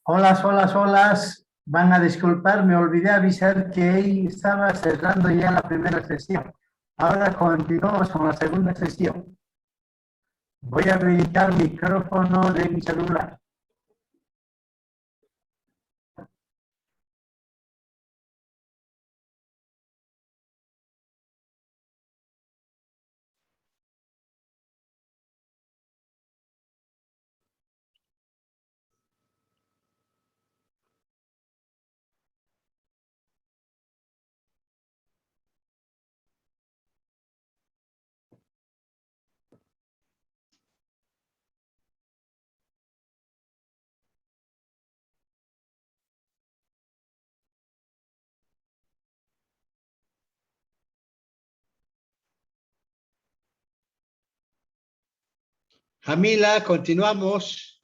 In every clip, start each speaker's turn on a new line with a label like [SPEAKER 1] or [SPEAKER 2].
[SPEAKER 1] Hola, hola, hola. Van a disculpar, me olvidé avisar que estaba cerrando ya la primera sesión. Ahora continuamos con la segunda sesión. Voy a habilitar el micrófono de mi celular.
[SPEAKER 2] Jamila, continuamos.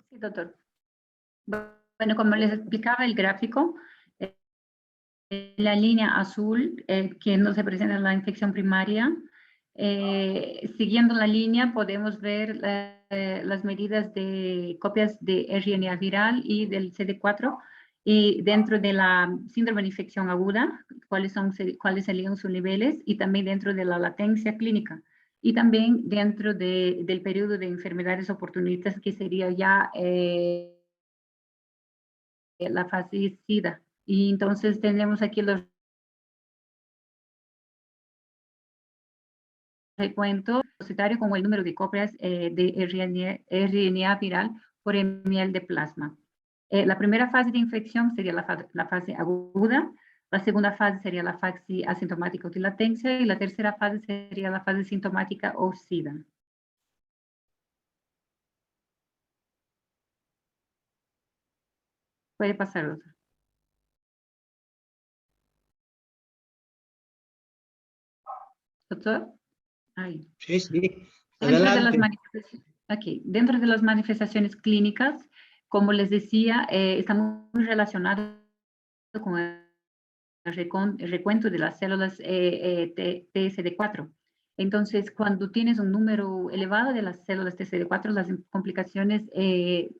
[SPEAKER 3] Sí, doctor. Bueno, como les explicaba el gráfico, la línea azul, que nos representa la infección primaria, siguiendo la línea podemos ver las medidas de copias de RNA viral y del CD4, y dentro de la síndrome de infección aguda, cuáles serían sus niveles, y también dentro de la latencia clínica, y también dentro del periodo de enfermedades oportunistas, que sería ya la fase SIDA. Y entonces tenemos aquí los recuentos depositarios como el número de copias de RNA viral por ml de plasma. La primera fase de infección sería la fase aguda, la segunda fase sería la fase asintomática o de latencia, y la tercera fase sería la fase sintomática o SIDA. Puede pasar otro. ¿Doctor? Ahí.
[SPEAKER 2] Sí, sí.
[SPEAKER 3] Dentro
[SPEAKER 2] Adelante.
[SPEAKER 3] dentro de las manifestaciones clínicas, como les decía, está muy relacionado con el recuento de las células TSD4. Entonces, cuando tienes un número elevado de las células TSD4, las complicaciones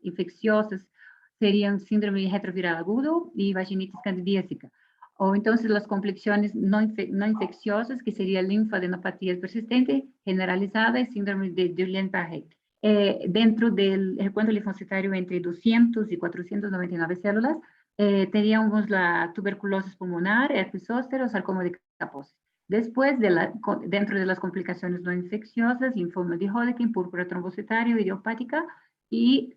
[SPEAKER 3] infecciosas serían síndrome retroviral agudo y vaginitis candidíaca. O entonces las complicaciones no infecciosas, que sería linfadenopatía persistente generalizada y síndrome de Guillain-Barré. Dentro del recuento linfocitario entre 200 y 499 células, teníamos la tuberculosis pulmonar, herpes zóster o sarcoma de Kaposi. Después, dentro de las complicaciones no infecciosas, linfoma de Hodgkin, púrpura trombocitaria, idiopática, y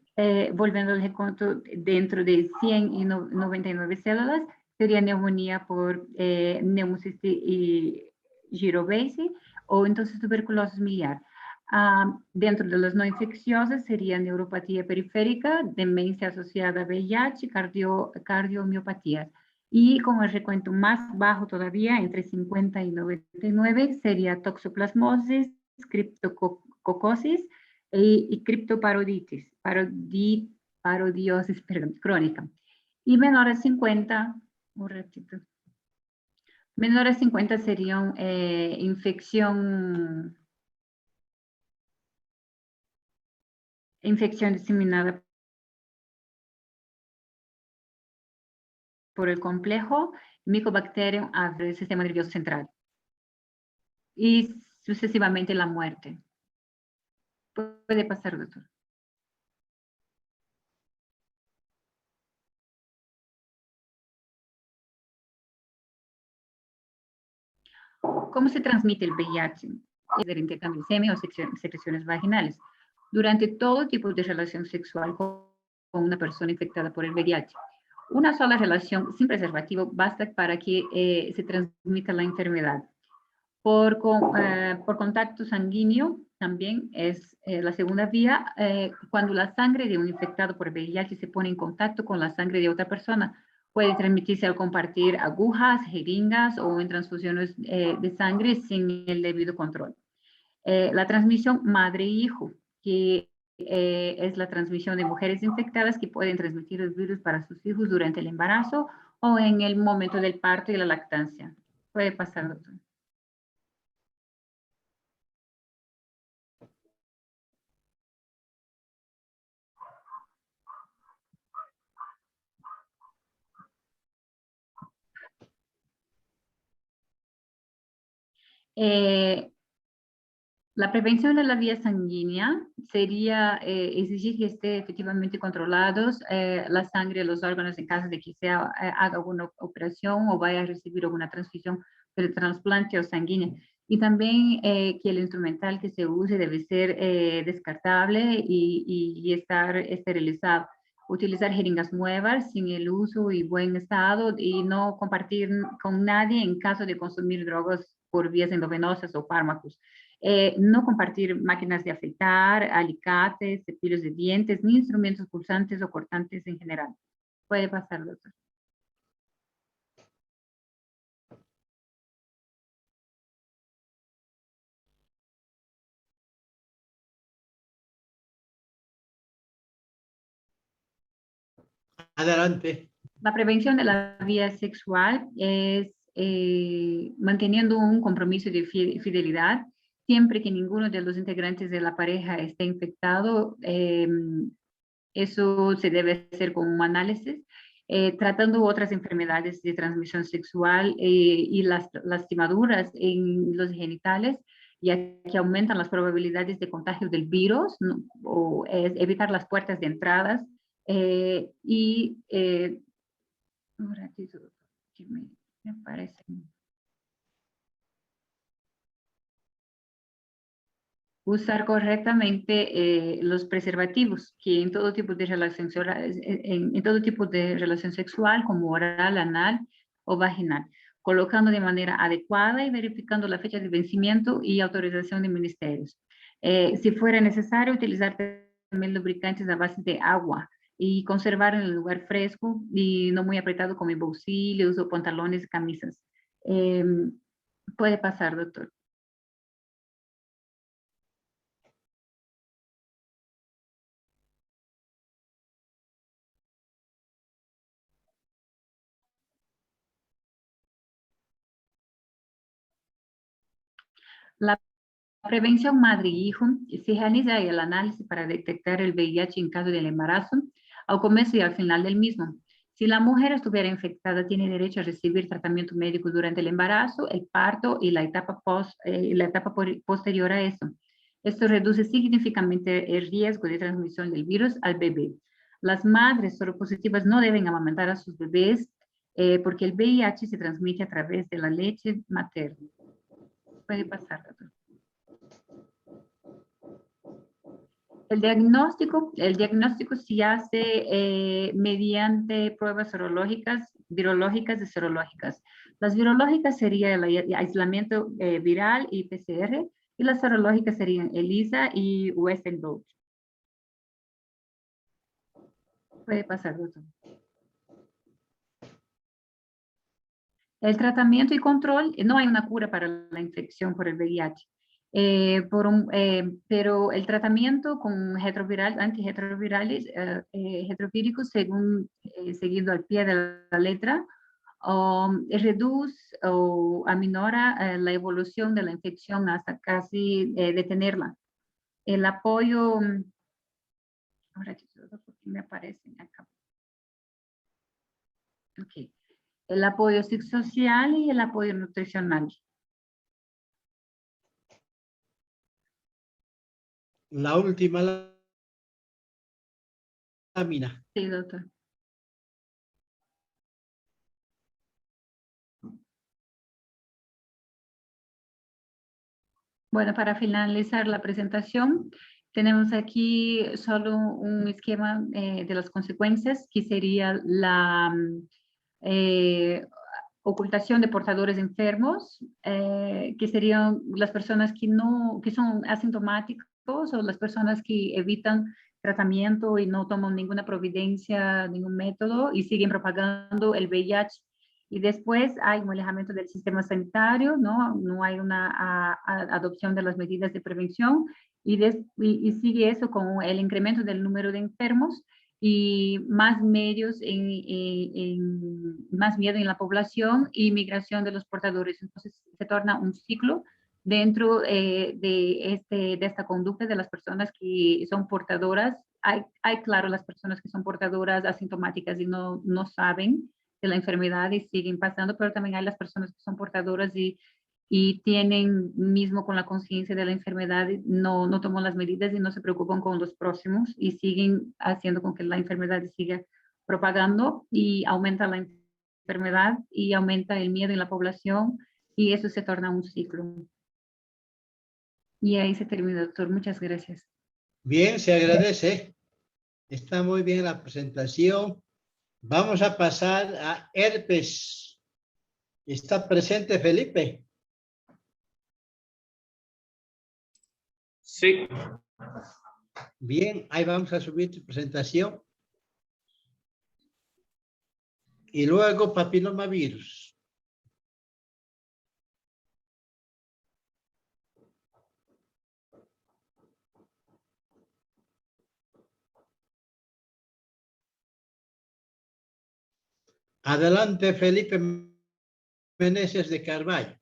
[SPEAKER 3] volviendo al recuento, dentro de 100 y 99 células, sería neumonía por pneumocystis y girovese, o entonces tuberculosis miliar. Dentro de las no infecciosas sería neuropatía periférica, demencia asociada a VIH, cardiomiopatías. Y con el recuento más bajo todavía, entre 50 y 99, sería toxoplasmosis, criptococosis y criptoparoditis, parodiosis crónica. Y menor a 50, un ratito. Menor a 50 sería infección diseminada por el complejo Mycobacterium del sistema nervioso central. Y sucesivamente la muerte. Puede pasar, doctor. ¿Cómo se transmite el VIH? El intercambio de semen o secreciones vaginales. Durante todo tipo de relación sexual con una persona infectada por el VIH. Una sola relación sin preservativo basta para que se transmita la enfermedad. Por contacto sanguíneo también es la segunda vía, cuando la sangre de un infectado por VIH se pone en contacto con la sangre de otra persona. Puede transmitirse al compartir agujas, jeringas o en transfusiones de sangre sin el debido control. La transmisión madre-hijo, que es la transmisión de mujeres infectadas que pueden transmitir el virus para sus hijos durante el embarazo o en el momento del parto y la lactancia. Puede pasar, doctor. La prevención de la vía sanguínea sería exigir que esté efectivamente controlados la sangre, los órganos en caso de que haga alguna operación o vaya a recibir alguna transfusión del trasplante o sanguíneo. Y también que el instrumental que se use debe ser descartable y estar esterilizado. Utilizar jeringas nuevas sin el uso y buen estado y no compartir con nadie en caso de consumir drogas por vías endovenosas o fármacos. No compartir máquinas de afeitar, alicates, cepillos de dientes, ni instrumentos pulsantes o cortantes en general. Puede pasar, doctor.
[SPEAKER 2] Adelante.
[SPEAKER 3] La prevención de la vía sexual es manteniendo un compromiso de fidelidad. Siempre que ninguno de los integrantes de la pareja esté infectado, eso se debe hacer con un análisis, tratando otras enfermedades de transmisión sexual y las lastimaduras en los genitales, ya que aumentan las probabilidades de contagio del virus, ¿no? O evitar las puertas de entradas un ratito, que me parece. Usar correctamente los preservativos, que en todo tipo de relación, en todo tipo de relación sexual, como oral, anal o vaginal, colocando de manera adecuada y verificando la fecha de vencimiento y autorización de ministerios. Si fuera necesario, utilizar también lubricantes a base de agua y conservar en el lugar fresco y no muy apretado como en bolsillos o pantalones y camisas. Puede pasar, doctor. La prevención madre-hijo se realiza el análisis para detectar el VIH en caso del embarazo, al comienzo y al final del mismo. Si la mujer estuviera infectada, tiene derecho a recibir tratamiento médico durante el embarazo, el parto y la etapa posterior a eso. Esto reduce significativamente el riesgo de transmisión del virus al bebé. Las madres soropositivas no deben amamantar a sus bebés porque el VIH se transmite a través de la leche materna. Puede pasar, doctor. El diagnóstico se hace mediante pruebas serológicas, virológicas y serológicas. Las virológicas serían el aislamiento viral y PCR, y las serológicas serían ELISA y Western blot. Puede pasar, doctor. El tratamiento y control, no hay una cura para la infección por el VIH. Pero el tratamiento con antirretrovirales, retrovíricos, seguido al pie de la letra, reduce o aminora la evolución de la infección hasta casi detenerla. El apoyo, ahora me aparecen acá. Okay. El apoyo psicosocial y el apoyo nutricional.
[SPEAKER 2] La última lámina.
[SPEAKER 3] Sí, doctor. Bueno, para finalizar la presentación, tenemos aquí solo un esquema de las consecuencias, que sería la ocultación de portadores enfermos, que serían las personas que son asintomáticos o las personas que evitan tratamiento y no toman ninguna providencia, ningún método y siguen propagando el VIH. Y después hay un alejamiento del sistema sanitario, no hay una adopción de las medidas de prevención y sigue eso con el incremento del número de enfermos y más medios, más miedo en la población y migración de los portadores. Entonces se torna un ciclo dentro de esta conducta de las personas que son portadoras. Hay claro, las personas que son portadoras asintomáticas y no saben de la enfermedad y siguen pasando, pero también hay las personas que son portadoras y y tienen, mismo con la conciencia de la enfermedad, no toman las medidas y no se preocupan con los próximos y siguen haciendo con que la enfermedad siga propagando y aumenta la enfermedad y aumenta el miedo en la población y eso se torna un ciclo. Y ahí se termina, doctor. Muchas gracias.
[SPEAKER 2] Bien, se agradece. Está muy bien la presentación. Vamos a pasar a herpes. ¿Está presente Felipe?
[SPEAKER 4] Sí,
[SPEAKER 2] Bien, ahí vamos a subir tu presentación. Y luego papilomavirus. Adelante, Felipe Meneses de Carvalho.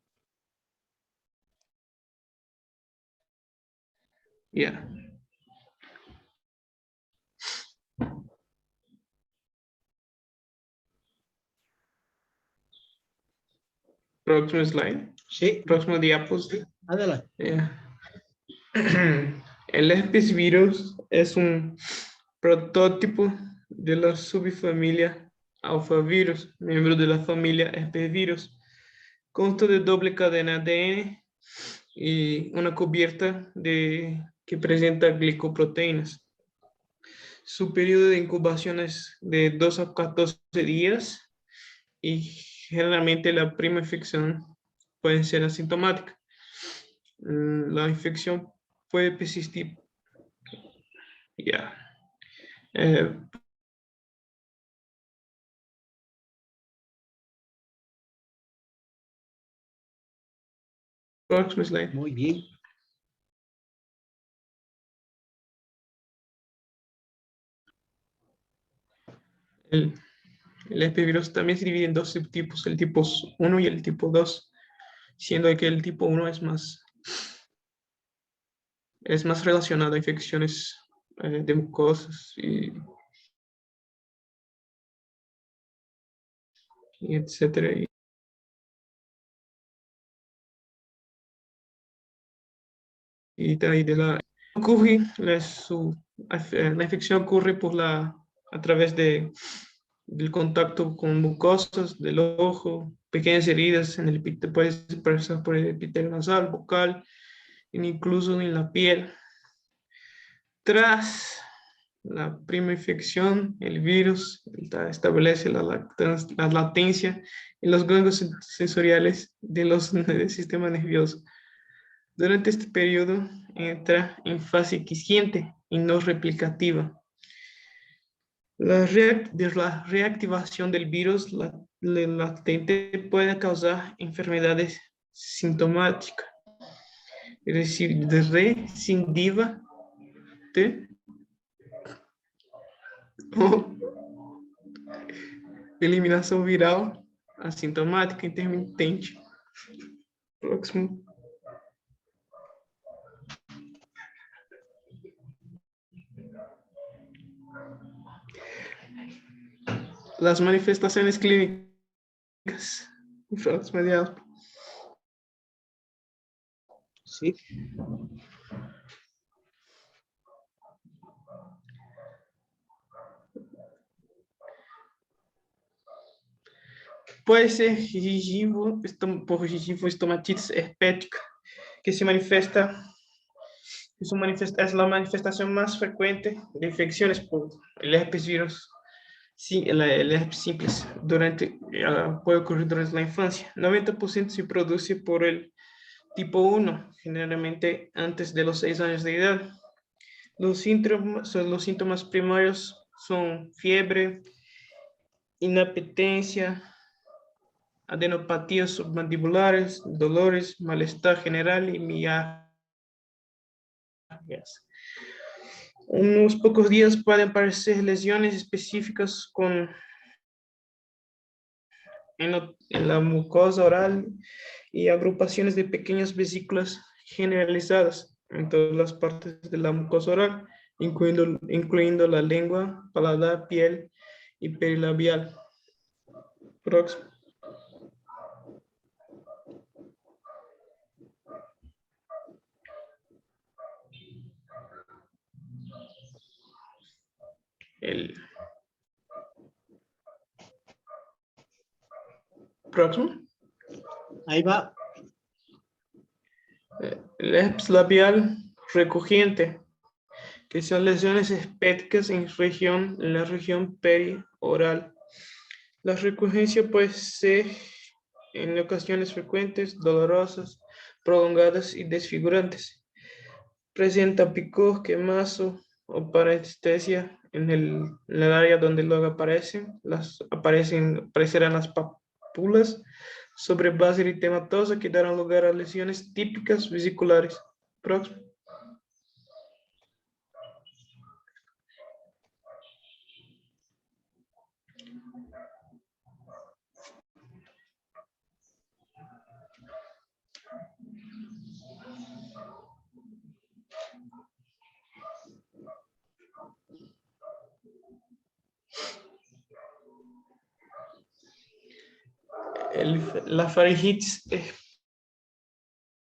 [SPEAKER 4] ya. Próximo slide.
[SPEAKER 2] Sí,
[SPEAKER 4] Próximo diapositiva.
[SPEAKER 2] adelante.
[SPEAKER 4] El herpes virus es un prototipo de la subfamilia alfavirus, miembro de la familia herpesvirus. Consta de doble cadena ADN y una cubierta que presenta glicoproteínas. Su periodo de incubación es de 2 a 14 días y generalmente la primera infección puede ser asintomática. La infección puede persistir. Ya. Próximo slide.
[SPEAKER 2] Muy bien.
[SPEAKER 4] El herpesvirus también se divide en dos subtipos, el tipo 1 y el tipo 2, siendo que el tipo 1 es más relacionado a infecciones de mucosas y etcétera. Y de la ocurre, la infección ocurre a través del contacto con mucosas del ojo, pequeñas heridas en el epitelio, puede expresar por el epitelio nasal, bucal, e incluso en la piel. Tras la primera infección, el virus establece la latencia en los ganglios sensoriales del sistema nervioso. Durante este periodo entra en fase quiescente y no replicativa. La reactivación del virus latente puede causar enfermedades sintomáticas, es decir, de recidiva o eliminación viral asintomática intermitente. Próximo. Las manifestaciones clínicas. Próximo diapositiva.
[SPEAKER 2] Sí.
[SPEAKER 4] Puede ser por gingivoestomatitis herpética, que es es la manifestación más frecuente de infecciones por el herpes virus. Sí, el herpes simples puede ocurrir durante la infancia. 90% se produce por el tipo 1, generalmente antes de los 6 años de edad. Los síntomas primarios son fiebre, inapetencia, adenopatías submandibulares, dolores, malestar general y mialgias. Unos pocos días pueden aparecer lesiones específicas en la mucosa oral y agrupaciones de pequeñas vesículas generalizadas en todas las partes de la mucosa oral, incluyendo la lengua, paladar, piel y perilabial. Próximo. El próximo.
[SPEAKER 2] Ahí va.
[SPEAKER 4] El herpes labial recurrente, que son lesiones espéticas en la región perioral. La recurrencia puede ser en ocasiones frecuentes, dolorosas, prolongadas y desfigurantes. Presenta picor, quemazo o parestesia en el área donde luego aparecerán las pápulas sobre base eritematosa que darán lugar a lesiones típicas vesiculares. Próximo. La faringitis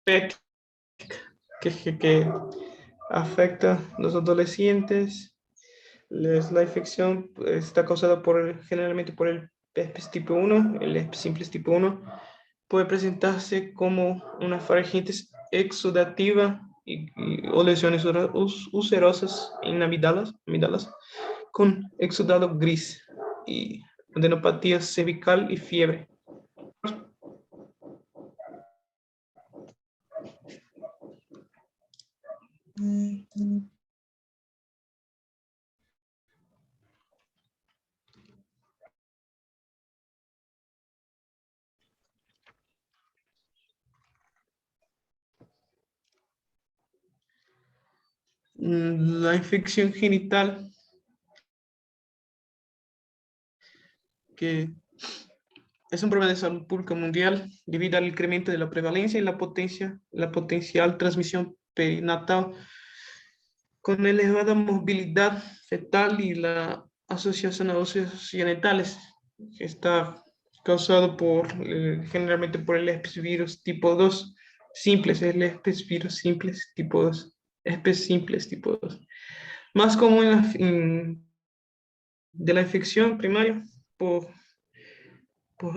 [SPEAKER 4] espética que afecta a los adolescentes. La infección está causada generalmente por el herpes tipo 1, el herpes simplex tipo 1. Puede presentarse como una faringitis exudativa o lesiones ulcerosas en amígdalas con exudado gris y adenopatía cervical y fiebre. La infección genital, que es un problema de salud pública mundial debido al incremento de la prevalencia y la potencial transmisión perinatal con elevada movilidad fetal y la asociación a óseos genitales, que está causado generalmente por el herpes virus tipo 2 simples, el herpes virus simples tipo 2, herpes simples tipo 2. Más común de la infección primaria por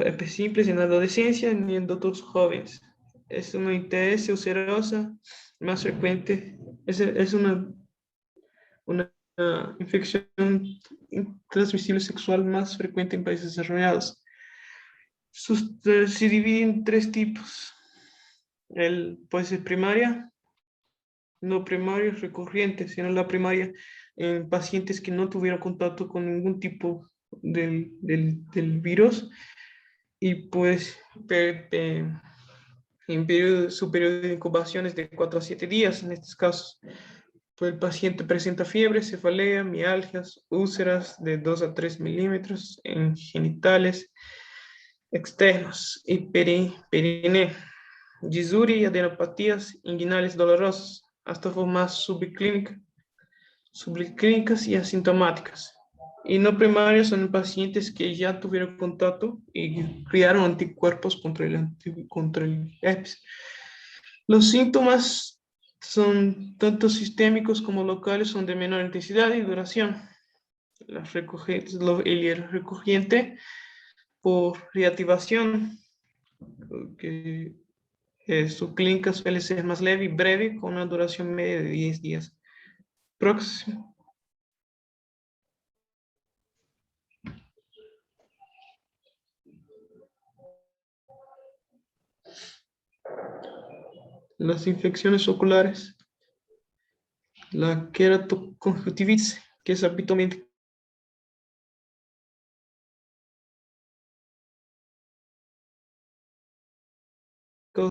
[SPEAKER 4] herpes simples en la adolescencia y en adultos jóvenes. Es una ITS ulcerosa más frecuente, es una infección transmisible sexual más frecuente en países desarrollados. Se divide en 3 tipos. Puede ser primaria, no primaria, recurrente, sino la primaria en pacientes que no tuvieron contacto con ningún tipo del virus y pues su periodo de incubación es de 4 a 7 días en estos casos. Pues el paciente presenta fiebre, cefalea, mialgias, úlceras de 2 a 3 milímetros en genitales externos y periné, gisuri y adenopatías inguinales dolorosas, hasta formas subclínicas y asintomáticas. Y no primarias son en pacientes que ya tuvieron contacto y crearon anticuerpos contra el herpes. Los síntomas son tanto sistémicos como locales, son de menor intensidad y duración. El recurrente por reactivación, que su clínica suele ser más leve y breve, con una duración media de 10 días. Próximo. Las infecciones oculares. La queratoconjuntivitis, que es habitualmente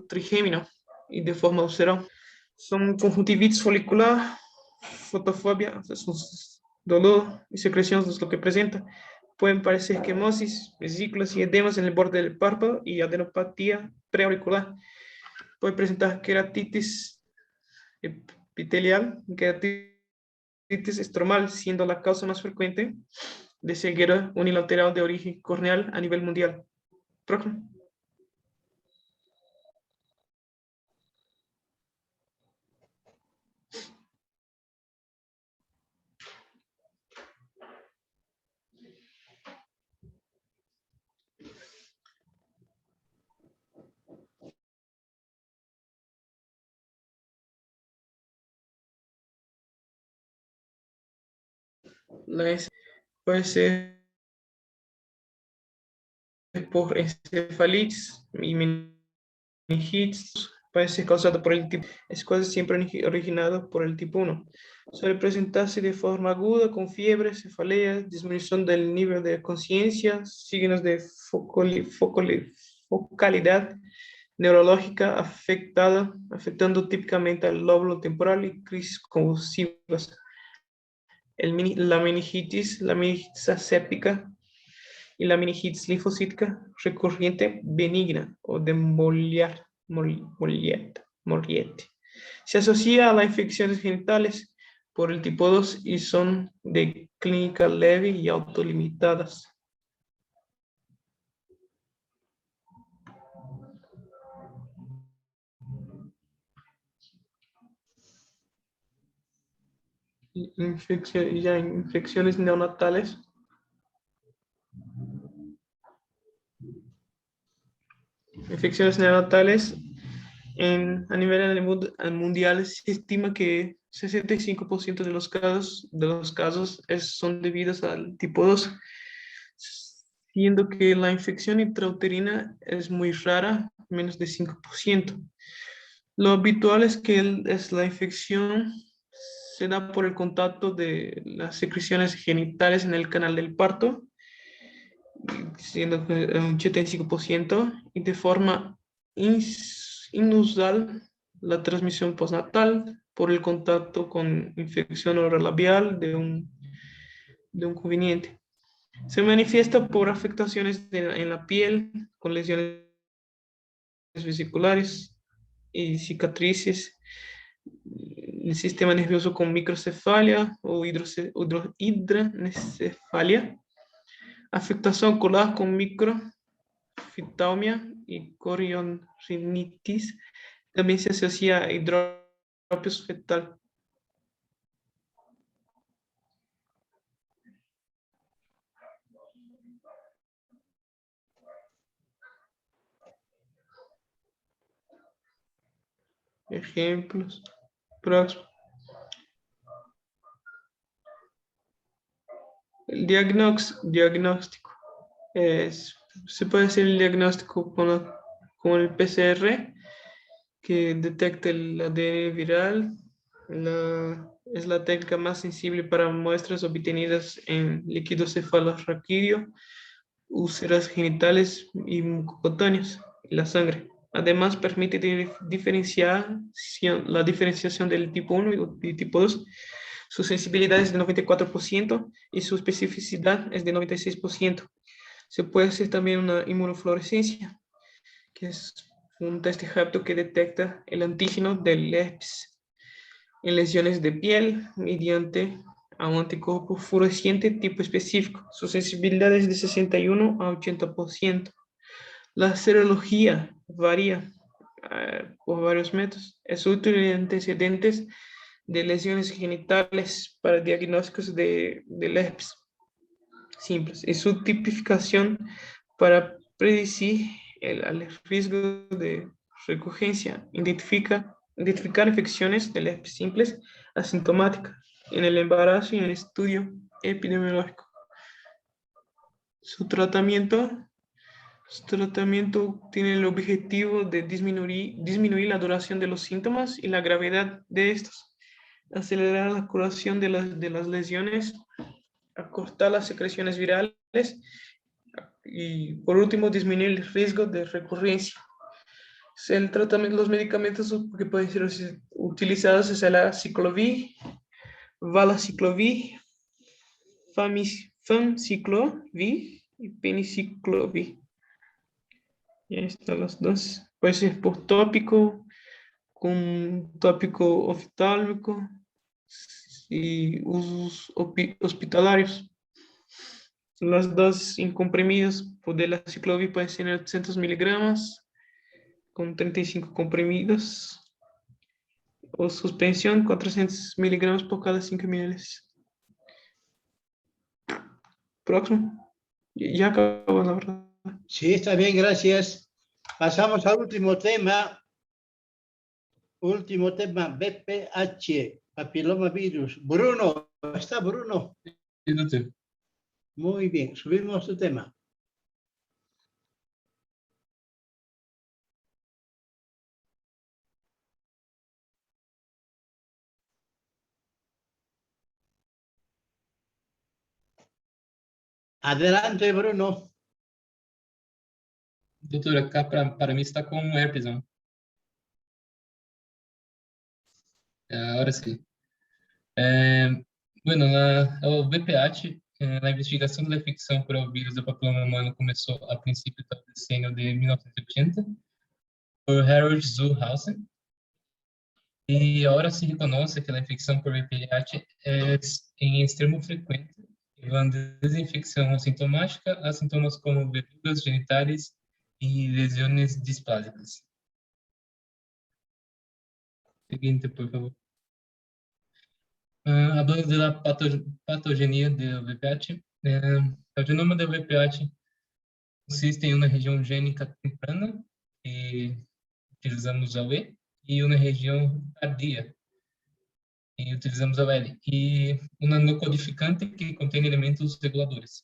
[SPEAKER 4] trigémino y de forma ulcerosa. Son conjuntivitis folicular, fotofobia, dolor y secreción es lo que presenta. Pueden parecer esquemosis, vesículas y edemas en el borde del párpado y adenopatía preauricular. Puede presentar queratitis epitelial, queratitis estromal, siendo la causa más frecuente de ceguera unilateral de origen corneal a nivel mundial. Próximo. Puede ser por encefalitis y meningitis, puede ser causado por el tipo, es casi siempre originado por el tipo 1. Suele presentarse de forma aguda, con fiebre, cefalea, disminución del nivel de conciencia, signos de focalidad neurológica afectando típicamente al lóbulo temporal y crisis convulsivas. La meningitis aséptica y la meningitis linfocítica recurrente benigna o de Moliette. Se asocia a las infecciones genitales por el tipo 2 y son de clínica leve y autolimitadas. Infecciones neonatales. Infecciones neonatales a nivel mundial se estima que 65% de los casos son debidos al tipo 2, siendo que la infección intrauterina es muy rara, menos de 5%. Lo habitual es que la infección se da por el contacto de las secreciones genitales en el canal del parto, siendo que un 85%, y de forma inusual la transmisión postnatal por el contacto con infección orolabial de un conveniente. Se manifiesta por afectaciones en la piel, con lesiones vesiculares y cicatrices, el sistema nervioso con microcefalia o hidranecefalia, afectación ocular con microftalmia y corionrinitis. También se asocia a hidropios fetal. Ejemplos. Próximo. El diagnóstico. Se puede hacer el diagnóstico con el PCR, que detecta el ADN viral. Es la técnica más sensible para muestras obtenidas en líquido cefalorraquídeo, úlceras genitales y mucocutáneas, y la sangre. Además, permite la diferenciación del tipo 1 y tipo 2. Su sensibilidad es de 94% y su especificidad es de 96%. Se puede hacer también una inmunofluorescencia, que es un test rápido que detecta el antígeno del herpes en lesiones de piel mediante a un anticuerpo fluorescente tipo específico. Su sensibilidad es de 61 a 80%. La serología varía por varios métodos. Es útil en antecedentes de lesiones genitales para diagnósticos del herpes simples. Y su tipificación para predecir el riesgo de recurrencia. Identificar infecciones del herpes simples asintomáticas en el embarazo y en el estudio epidemiológico. Su tratamiento tiene el objetivo de disminuir la duración de los síntomas y la gravedad de estos, acelerar la curación de las lesiones, acortar las secreciones virales y, por último, disminuir el riesgo de recurrencia. Los medicamentos que pueden ser utilizados es la ciclovir, valaciclovir, famciclovir y peniciclovir. Y ahí están los dos. Puede ser por tópico, con tópico oftálmico y usos hospitalarios. Las dosis en comprimidos de la ciclovir pueden ser 800 miligramos con 35 comprimidos, o suspensión 400 miligramos por cada 5 ml. Próximo. Ya acabó, la verdad.
[SPEAKER 2] Sí, está bien, gracias. Pasamos al último tema. Último tema, VPH, papilomavirus. Bruno, ¿está Bruno?
[SPEAKER 5] Sí, doctor.
[SPEAKER 2] Muy bien, subimos tu tema. Adelante, Bruno.
[SPEAKER 5] Doutor, acá para mí está con herpes, ¿no? Ahora sí. Bueno, o VPH, a investigação da infecção por o vírus do papiloma humano começou a princípio do decênio de 1980 por Harold Zuhausen, e agora se reconhece que a infecção por VPH é em extremo frequente, levando desinfecção assintomática a sintomas como verrugas genitais e lesões displásicas. Seguinte, por favor. Hablando de la patogenia do VPH, o genoma do VPH consiste em uma região gênica temprana, que utilizamos a E, e uma região tardia, e utilizamos a L, e uma no codificante que contém elementos reguladores.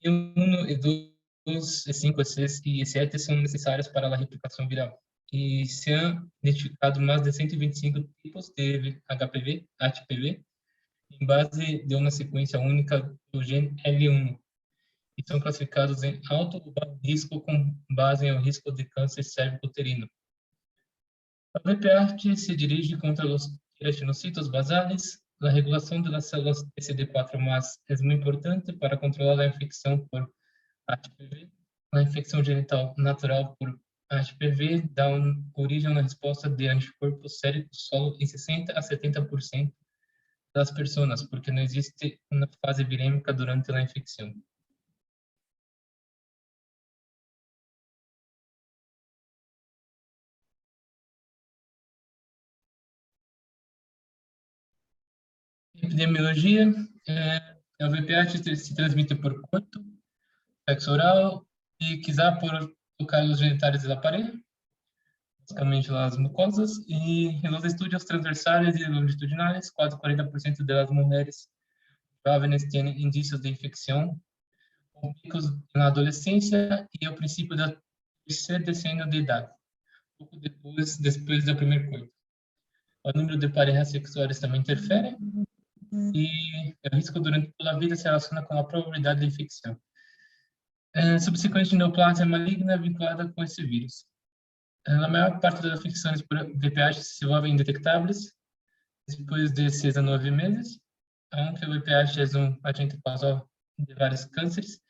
[SPEAKER 5] E 1, E2, E5, E6 e E7 são necessários para a replicação viral. E se han identificado mais de 125 tipos de HPV, em base de uma sequência única do gene L1, e são classificados em alto ou baixo risco com base em risco de câncer cérvico-uterino. A VPH se dirige contra os queratinocitos basales. A regulação das células TCD4+ é muito importante para controlar a infecção por HPV. A infecção genital natural por HPV dá origem a uma resposta de anticorpos séricos solo em 60 a 70% das pessoas, porque não existe uma fase virêmica durante a infecção. Epidemiologia, a VPH se transmite por coito, sexo oral e quizá por tocar os genitais da pareja, basicamente as mucosas, e nos estudos transversais e longitudinais, quase 40% das mulheres jovens têm indícios de infecção, com picos na adolescência e ao princípio do terceiro decênio de idade, pouco depois do primeiro coito. O número de parejas sexuais também interfere, e o risco durante toda a vida se relaciona com a probabilidade de infecção. Subsequente neoplasia maligna vinculada com esse vírus. A maior parte das infecções por VPH se volvem indetectáveis depois de 6 a 9 meses, aunque o VPH é um agente causal de vários cânceres.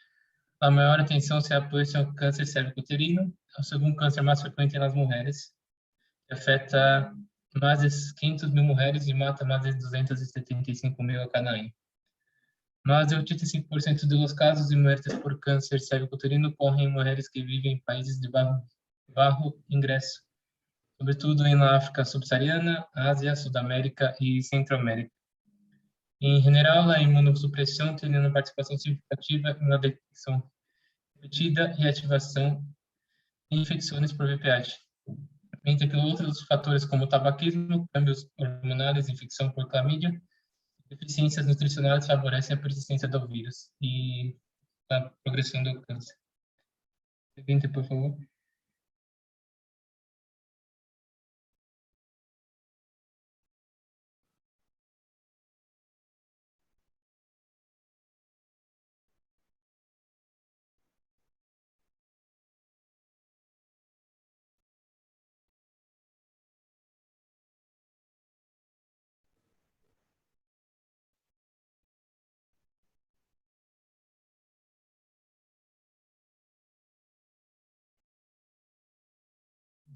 [SPEAKER 5] A maior atenção se apoia ao câncer cérvico-uterino, o segundo câncer mais frequente nas mulheres, que afeta mais de 500 mil mulheres e mata mais de 275 mil a cada ano. Mais de 85% dos casos de mortes por câncer cérvico-uterino ocorrem em mulheres que vivem em países de baixo ingresso, sobretudo na África subsaariana, Ásia, Sudamérica e Centro-América. Em geral, a imunossupressão tem uma participação significativa na detecção repetida e ativação de infecções por VPH. Entre que outros fatores como tabaquismo, câmbios hormonais, infecção por clamídia, deficiências nutricionais favorecem a persistência do vírus e a progressão do câncer. Seguinte, por favor.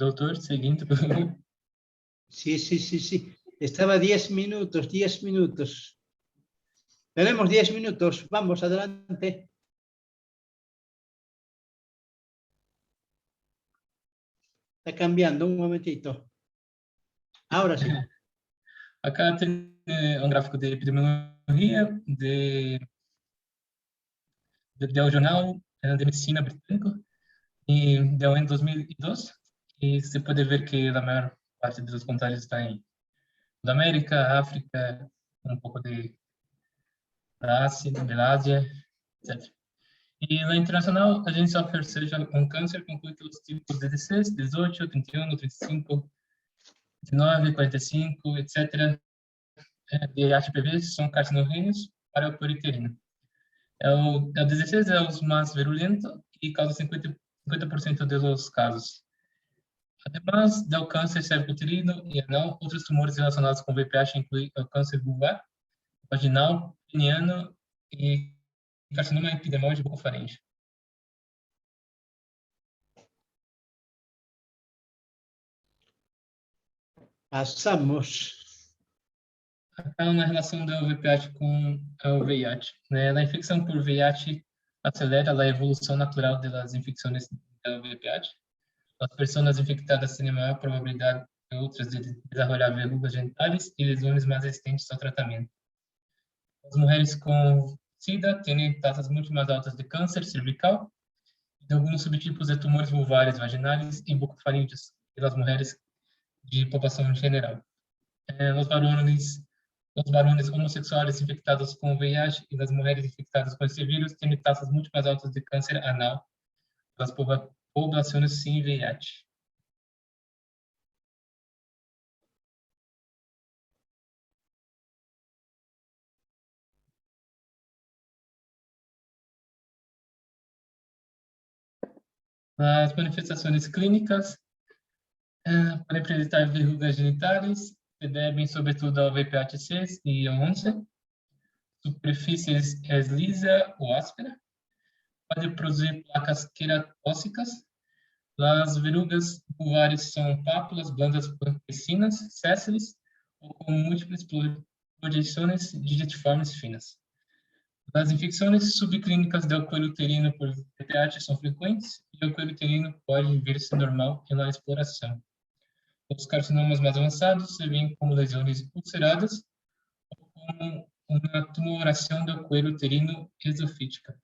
[SPEAKER 5] Doutor, seguinte, por favor.
[SPEAKER 2] Sí. Estaba 10 minutos, 10 minutos. Tenemos 10 minutos. Vamos, adelante. Está cambiando, un momentito. Ahora sí.
[SPEAKER 5] Acá tem um gráfico de epidemiologia do jornal de medicina britânico e deu em 2002, e se pode ver que a maior parte dos contágios está em Sudamérica, África, um pouco de da ácida, melásia, etc. E na internacional, a gente sofre seja um câncer conclui que os tipos 16, 18, 31, 35, 19, 45, etc. De HPV são carcinogênios para o couro uterino. O 16 é o mais virulento e causa 50% dos casos. Además do câncer cervicuterino e anal, outros tumores relacionados com VPH incluem o câncer vulvar, vaginal, peniano e carcinoma epidermoide bucofaringe.
[SPEAKER 2] Passamos.
[SPEAKER 5] Acá na relação do VPH com o VIH. A infecção por VIH acelera a evolução natural das infecções do VPH. As pessoas infectadas têm maior probabilidade que outras de desenvolver verrugas genitais e lesões mais resistentes ao tratamento. As mulheres com SIDA têm taxas muito mais altas de câncer cervical e de alguns subtipos de tumores vulvares, vaginais e bucofaríngeos pelas mulheres de população em geral. Os varones homossexuais infectados com VIH e as mulheres infectadas com esse vírus têm taxas muito mais altas de câncer anal das populações sem VIH. As manifestações clínicas podem apresentar verrugas genitais, se devem sobretudo ao VPH-6 e ao 11, superfícies lisa ou áspera, pode produzir placas queratóxicas. As verrugas vulvares são pápulas blandas blanquecinas, sessiles, ou com múltiplas projeções digitiformes finas. As infecções subclínicas do couro uterino por VPH são frequentes e o couro uterino pode vir-se normal na exploração. Os carcinomas mais avançados se veem como lesões ulceradas ou como uma tumoração do couro uterino esofítica.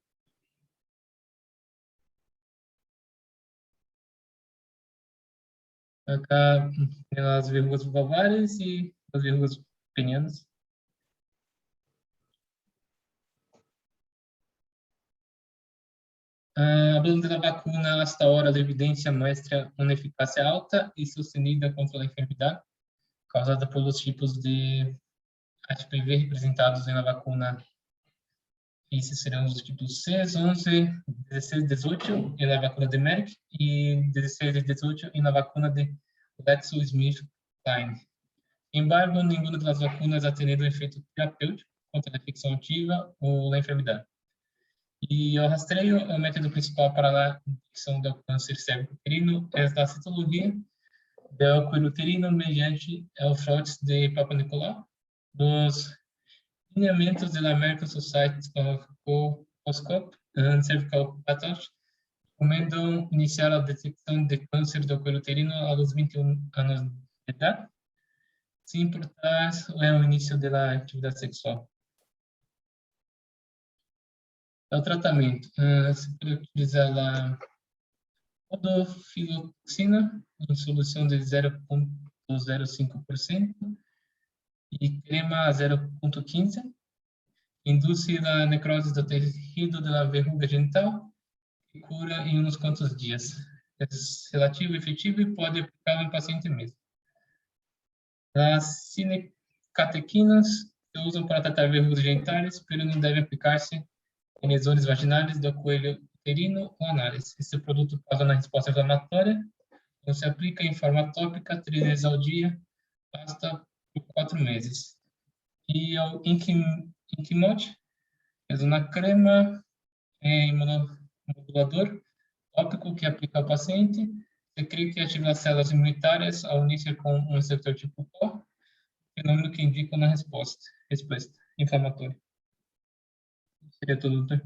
[SPEAKER 5] Acá as verrugas vulvares e as verrugas penianas. Hablando da vacuna, hasta ahora la evidencia muestra una eficacia alta y sostenida contra la enfermedad causada por los tipos de HPV representados en la vacuna. Esses serão os tipos 6, 11, 16, 18 en la vacuna de Merck y 16 y 18 en la vacuna de GlaxoSmithKline. Sin embargo, ninguna de las vacunas ha tenido efecto terapêutico contra la infección activa o la enfermedad. E o rastreio é o método principal para a detecção do câncer cervicuterino, é a citologia do couro uterino mediante o frotes de Papa Nicolau, dos lineamentos da American Society of Colposcope and Cervical Pathology, recomendam iniciar a detecção de câncer do couro uterino aos 21 anos de idade, sem importar o início da atividade sexual. O tratamento, se pode utilizar a odofiloxina em solução de 0,05% e crema a 0,15%, induz a necrose do tecido da verruga genital e cura em uns quantos dias. É relativo, efetivo e pode aplicar em paciente mesmo. As cinecatequinas se usam para tratar verrugas genitais, mas não devem aplicar-se em lesões vaginais do couro uterino ou anais. Esse produto causa uma resposta inflamatória, então se aplica em forma tópica 3 vezes ao dia, basta por 4 meses. E o Inkimote é uma crema imunomodulador tópico que aplica ao paciente, se crê que ativa as células imunitárias ao iniciar com um receptor tipo O, fenômeno que indica uma resposta inflamatória. Sería todo, doctor.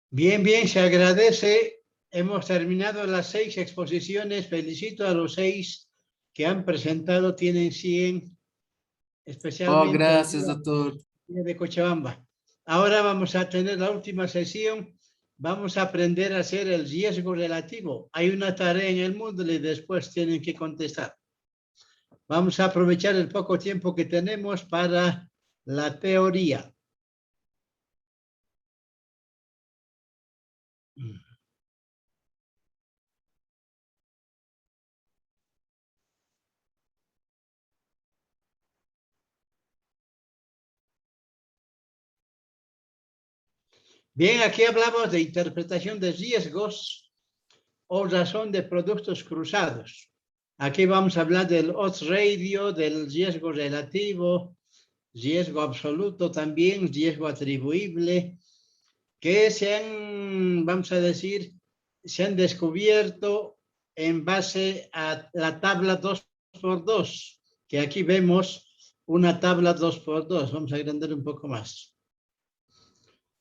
[SPEAKER 2] Bien, bien, se agradece. Hemos terminado las 6 exposiciones. Felicito a los 6 que han presentado. Tienen 100, especialmente.
[SPEAKER 6] Gracias, doctor.
[SPEAKER 2] De Cochabamba. Ahora vamos a tener la última sesión. Vamos a aprender a hacer el riesgo relativo. Hay una tarea en el Moodle y después tienen que contestar. Vamos a aprovechar el poco tiempo que tenemos para la teoría. Bien, aquí hablamos de interpretación de riesgos o razón de productos cruzados. Aquí vamos a hablar del odds ratio, del riesgo relativo, riesgo absoluto también, riesgo atribuible, que se han, vamos a decir, se han descubierto en base a la tabla 2x2, que aquí vemos una tabla 2x2. Vamos a agrandar un poco más,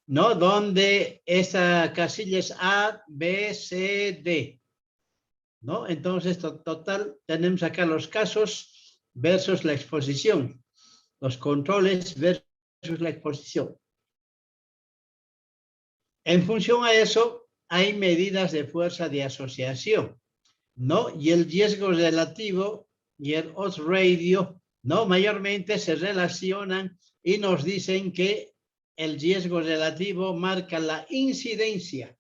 [SPEAKER 2] ¿no? Donde esa casilla es A, B, C, D, ¿no? Entonces, total, tenemos acá los casos versus la exposición, los controles versus la exposición. En función a eso, hay medidas de fuerza de asociación, ¿no? Y el riesgo relativo y el odds ratio, ¿no? Mayormente se relacionan y nos dicen que el riesgo relativo marca la incidencia,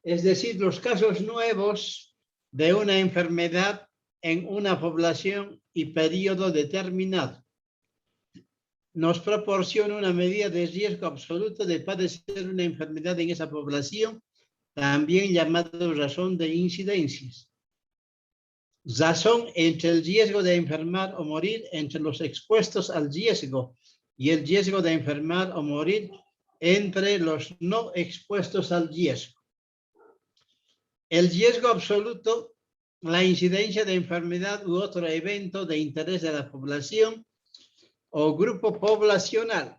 [SPEAKER 2] es decir, los casos nuevos de una enfermedad en una población y periodo determinado. Nos proporciona una medida de riesgo absoluto de padecer una enfermedad en esa población, también llamado razón de incidencias. Razón entre el riesgo de enfermar o morir entre los expuestos al riesgo y el riesgo de enfermar o morir entre los no expuestos al riesgo. El riesgo absoluto, la incidencia de enfermedad u otro evento de interés de la población o grupo poblacional,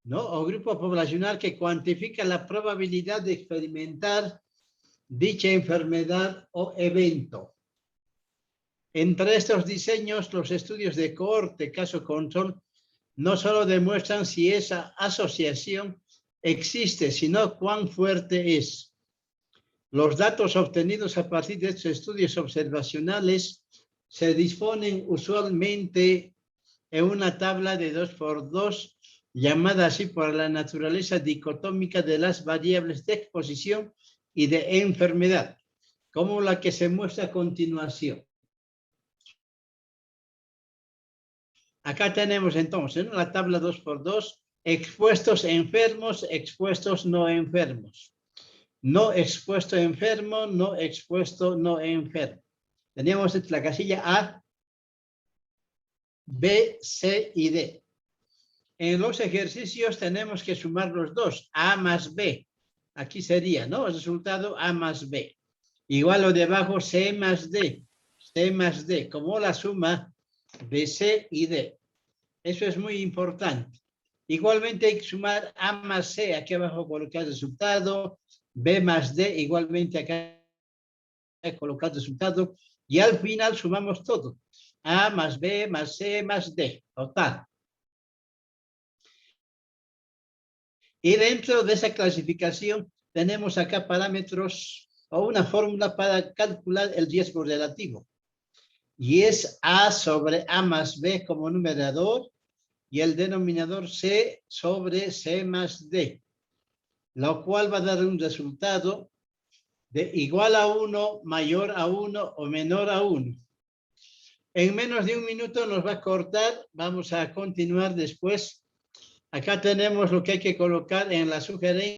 [SPEAKER 2] ¿no? O grupo poblacional que cuantifica la probabilidad de experimentar dicha enfermedad o evento. Entre estos diseños, los estudios de cohorte, caso control, no solo demuestran si esa asociación existe, sino cuán fuerte es. Los datos obtenidos a partir de estos estudios observacionales se disponen usualmente en una tabla de 2x2, llamada así por la naturaleza dicotómica de las variables de exposición y de enfermedad, como la que se muestra a continuación. Acá tenemos entonces, ¿no?, la tabla 2x2, expuestos enfermos, expuestos no enfermos. No expuesto enfermo, no expuesto no enfermo. Tenemos la casilla A, B, C y D. En los ejercicios tenemos que sumar los dos, A más B. Aquí sería, ¿no?, el resultado A más B. Igual lo de abajo, C más D. C más D, como la suma de C y D. Eso es muy importante. Igualmente hay que sumar A más C. Aquí abajo colocar el resultado. B más D, igualmente acá colocar el resultado. Y al final sumamos todo. A más B más C más D. Total. Y dentro de esa clasificación tenemos acá parámetros o una fórmula para calcular el riesgo relativo. Y es A sobre A más B como numerador y el denominador C sobre C más D, lo cual va a dar un resultado de igual a 1, mayor a 1 o menor a 1. En menos de un minuto nos va a cortar. Vamos a continuar después. Acá tenemos lo que hay que colocar en la sugerencia.